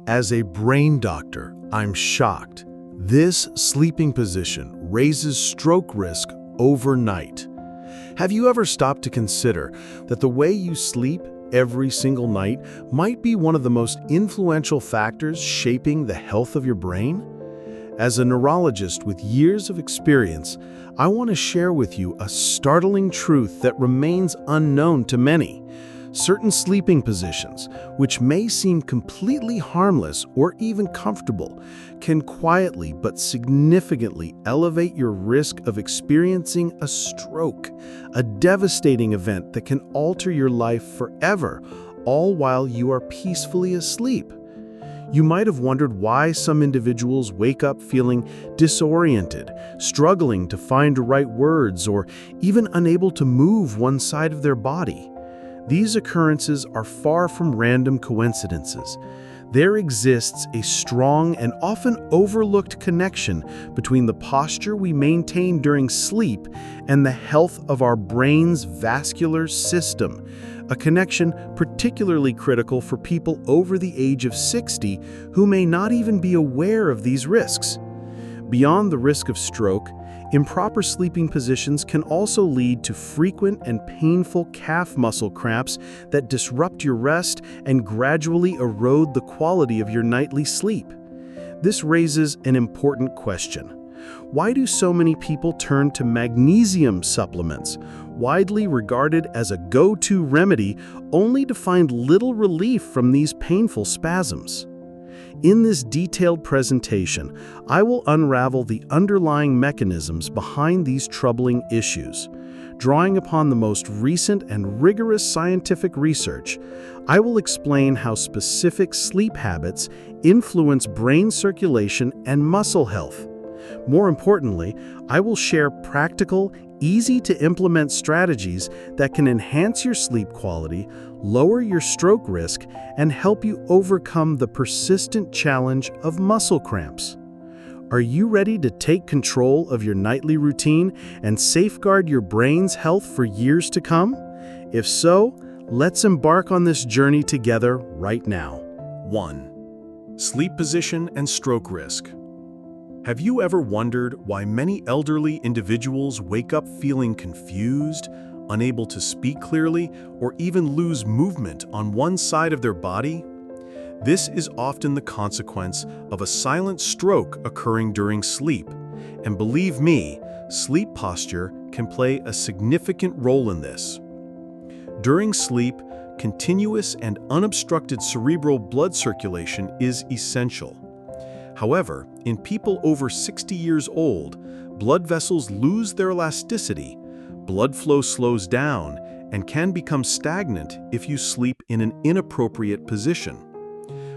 As a brain doctor, I'm shocked. This sleeping position raises stroke risk overnight. Have you ever stopped to consider that the way you sleep every single night might be one of the most influential factors shaping the health of your brain? As a neurologist with years of experience, I want to share with you a startling truth that remains unknown to many. Certain sleeping positions, which may seem completely harmless or even comfortable, can quietly but significantly elevate your risk of experiencing a stroke, a devastating event that can alter your life forever, all while you are peacefully asleep. You might have wondered why some individuals wake up feeling disoriented, struggling to find the right words, or even unable to move one side of their body. These occurrences are far from random coincidences. There exists a strong and often overlooked connection between the posture we maintain during sleep and the health of our brain's vascular system, a connection particularly critical for people over the age of 60 who may not even be aware of these risks. Beyond the risk of stroke, improper sleeping positions can also lead to frequent and painful calf muscle cramps that disrupt your rest and gradually erode the quality of your nightly sleep. This raises an important question. Why do so many people turn to magnesium supplements, widely regarded as a go-to remedy, only to find little relief from these painful spasms? In this detailed presentation, I will unravel the underlying mechanisms behind these troubling issues. Drawing upon the most recent and rigorous scientific research, I will explain how specific sleep habits influence brain circulation and muscle health. More importantly, I will share practical, easy-to-implement strategies that can enhance your sleep quality, lower your stroke risk, and help you overcome the persistent challenge of muscle cramps. Are you ready to take control of your nightly routine and safeguard your brain's health for years to come? If so, let's embark on this journey together right now. 1. Sleep position and stroke risk. Have you ever wondered why many elderly individuals wake up feeling confused, unable to speak clearly, or even lose movement on one side of their body? This is often the consequence of a silent stroke occurring during sleep. And believe me, sleep posture can play a significant role in this. During sleep, continuous and unobstructed cerebral blood circulation is essential. However, in people over 60 years old, blood vessels lose their elasticity, blood flow slows down, and can become stagnant if you sleep in an inappropriate position.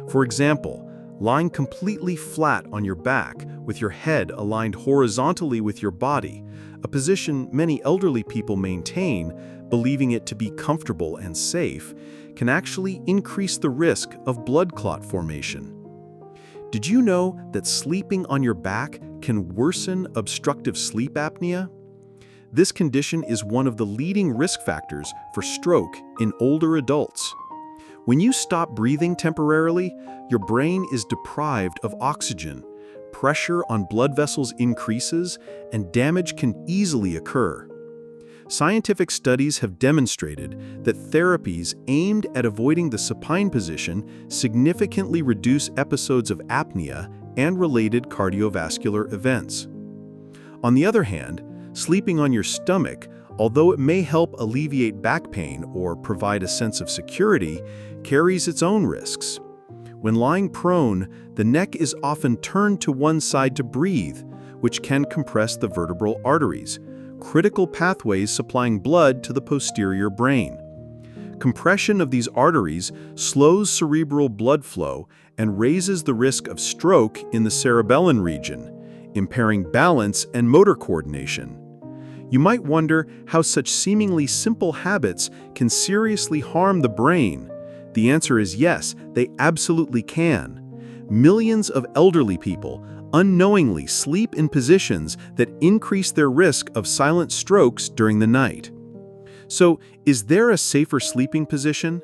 For example, lying completely flat on your back with your head aligned horizontally with your body, a position many elderly people maintain, believing it to be comfortable and safe, can actually increase the risk of blood clot formation. Did you know that sleeping on your back can worsen obstructive sleep apnea? This condition is one of the leading risk factors for stroke in older adults. When you stop breathing temporarily, your brain is deprived of oxygen, pressure on blood vessels increases, and damage can easily occur. Scientific studies have demonstrated that therapies aimed at avoiding the supine position significantly reduce episodes of apnea and related cardiovascular events. On the other hand, sleeping on your stomach, although it may help alleviate back pain or provide a sense of security, carries its own risks. When lying prone, the neck is often turned to one side to breathe, which can compress the vertebral arteries, critical pathways supplying blood to the posterior brain. Compression of these arteries slows cerebral blood flow and raises the risk of stroke in the cerebellum region, impairing balance and motor coordination. You might wonder how such seemingly simple habits can seriously harm the brain. The answer is yes, they absolutely can. Millions of elderly people unknowingly sleep in positions that increase their risk of silent strokes during the night. So, is there a safer sleeping position?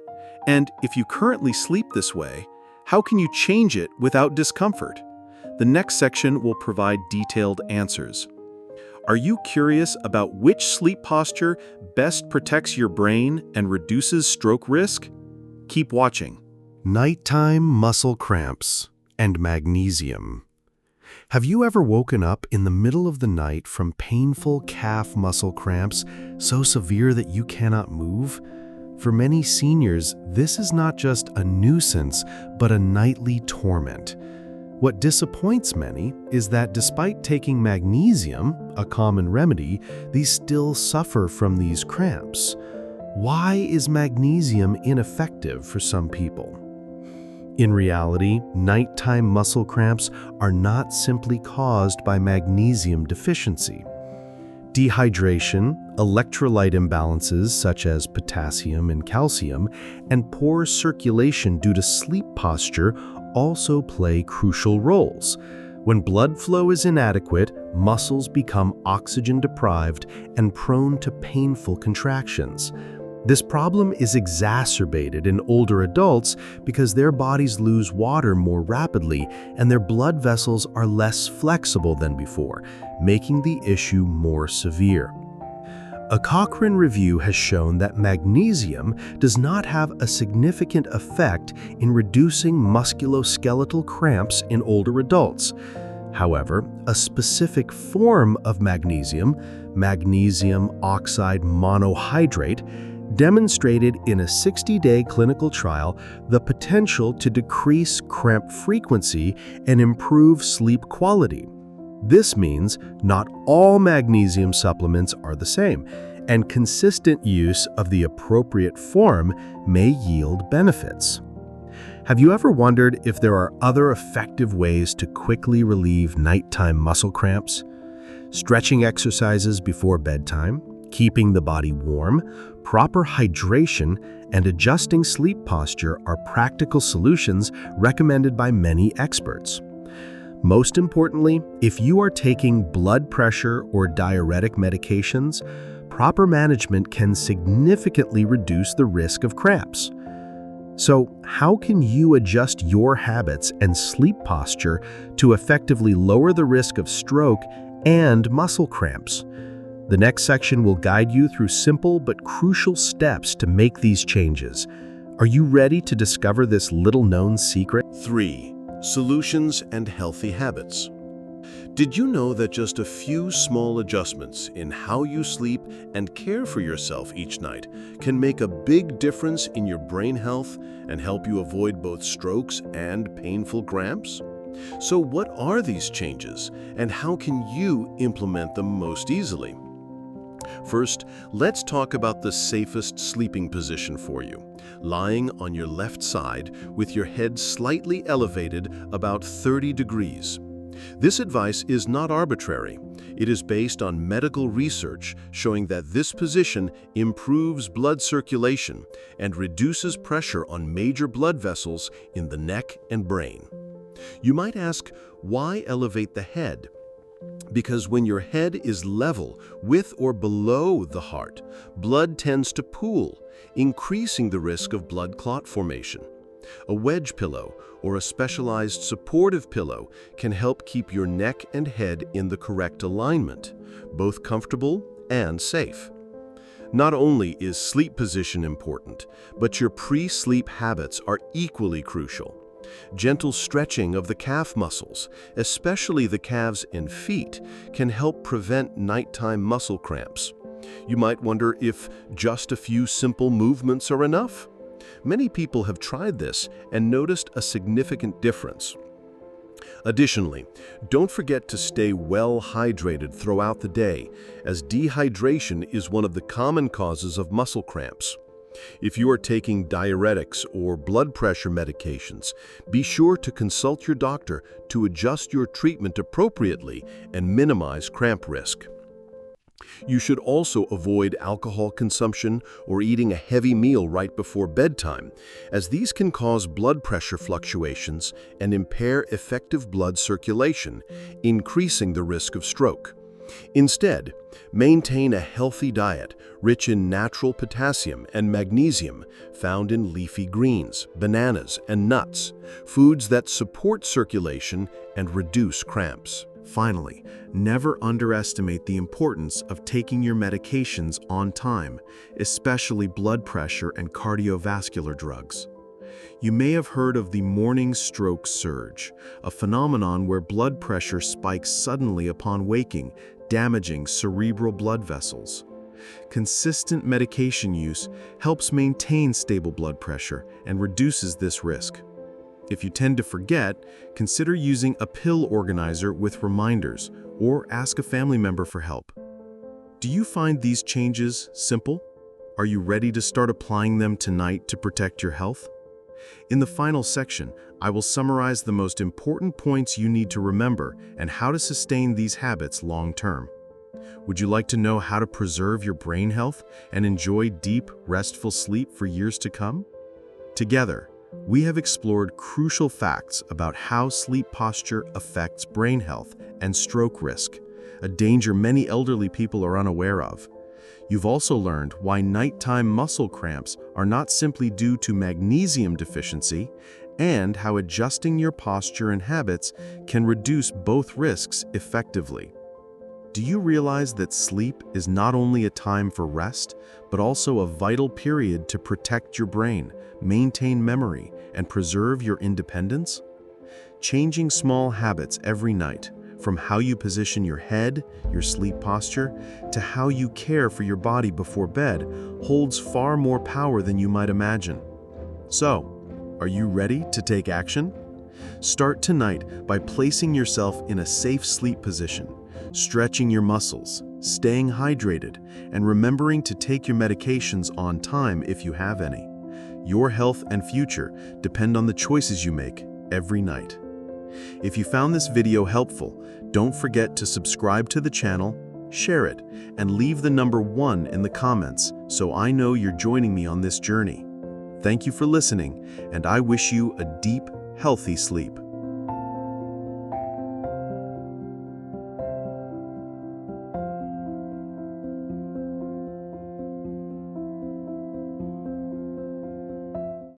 And if you currently sleep this way, How can you change it without discomfort? The next section will provide detailed answers. Are you curious about which sleep posture best protects your brain and reduces stroke risk? Keep watching. Nighttime muscle cramps and magnesium. Have you ever woken up in the middle of the night from painful calf muscle cramps so severe that you cannot move? For many seniors, this is not just a nuisance, but a nightly torment. What disappoints many is that despite taking magnesium, a common remedy, they still suffer from these cramps. Why is magnesium ineffective for some people? In reality, nighttime muscle cramps are not simply caused by magnesium deficiency. Dehydration, electrolyte imbalances such as potassium and calcium, and poor circulation due to sleep posture also play crucial roles. When blood flow is inadequate, muscles become oxygen-deprived and prone to painful contractions. This problem is exacerbated in older adults because their bodies lose water more rapidly and their blood vessels are less flexible than before, making the issue more severe. A Cochrane review has shown that magnesium does not have a significant effect in reducing musculoskeletal cramps in older adults. However, a specific form of magnesium, magnesium oxide monohydrate, demonstrated in a 60-day clinical trial the potential to decrease cramp frequency and improve sleep quality. This means not all magnesium supplements are the same, and consistent use of the appropriate form may yield benefits. Have you ever wondered if there are other effective ways to quickly relieve nighttime muscle cramps? Stretching exercises before bedtime, keeping the body warm, proper hydration, and adjusting sleep posture are practical solutions recommended by many experts. Most importantly, if you are taking blood pressure or diuretic medications, proper management can significantly reduce the risk of cramps. So, how can you adjust your habits and sleep posture to effectively lower the risk of stroke and muscle cramps? The next section will guide you through simple but crucial steps to make these changes. Are you ready to discover this little-known secret? 3. Solutions and healthy habits. Did you know that just a few small adjustments in how you sleep and care for yourself each night can make a big difference in your brain health and help you avoid both strokes and painful cramps? So what are these changes, and how can you implement them most easily? First, let's talk about the safest sleeping position for you, lying on your left side with your head slightly elevated about 30 degrees. This advice is not arbitrary. It is based on medical research showing that this position improves blood circulation and reduces pressure on major blood vessels in the neck and brain. You might ask, why elevate the head? Because when your head is level with or below the heart, blood tends to pool, increasing the risk of blood clot formation. A wedge pillow or a specialized supportive pillow can help keep your neck and head in the correct alignment, both comfortable and safe. Not only is sleep position important, but your pre-sleep habits are equally crucial. Gentle stretching of the calf muscles, especially the calves and feet, can help prevent nighttime muscle cramps. You might wonder if just a few simple movements are enough. Many people have tried this and noticed a significant difference. Additionally, don't forget to stay well hydrated throughout the day, as dehydration is one of the common causes of muscle cramps. If you are taking diuretics or blood pressure medications, be sure to consult your doctor to adjust your treatment appropriately and minimize cramp risk. You should also avoid alcohol consumption or eating a heavy meal right before bedtime, as these can cause blood pressure fluctuations and impair effective blood circulation, increasing the risk of stroke. Instead, maintain a healthy diet rich in natural potassium and magnesium found in leafy greens, bananas, and nuts, foods that support circulation and reduce cramps. Finally, never underestimate the importance of taking your medications on time, especially blood pressure and cardiovascular drugs. You may have heard of the morning stroke surge, a phenomenon where blood pressure spikes suddenly upon waking, damaging cerebral blood vessels. Consistent medication use helps maintain stable blood pressure and reduces this risk. If you tend to forget, consider using a pill organizer with reminders or ask a family member for help. Do you find these changes simple? Are you ready to start applying them tonight to protect your health? In the final section, I will summarize the most important points you need to remember and how to sustain these habits long-term. Would you like to know how to preserve your brain health and enjoy deep, restful sleep for years to come? Together, we have explored crucial facts about how sleep posture affects brain health and stroke risk, a danger many elderly people are unaware of. You've also learned why nighttime muscle cramps are not simply due to magnesium deficiency, and how adjusting your posture and habits can reduce both risks effectively. Do you realize that sleep is not only a time for rest, but also a vital period to protect your brain, maintain memory, and preserve your independence? Changing small habits every night, from how you position your head, your sleep posture, to how you care for your body before bed, holds far more power than you might imagine. So, are you ready to take action? Start tonight by placing yourself in a safe sleep position, stretching your muscles, staying hydrated, and remembering to take your medications on time if you have any. Your health and future depend on the choices you make every night. If you found this video helpful, don't forget to subscribe to the channel, share it, and leave the number 1 in the comments so I know you're joining me on this journey. Thank you for listening, and I wish you a deep, healthy sleep.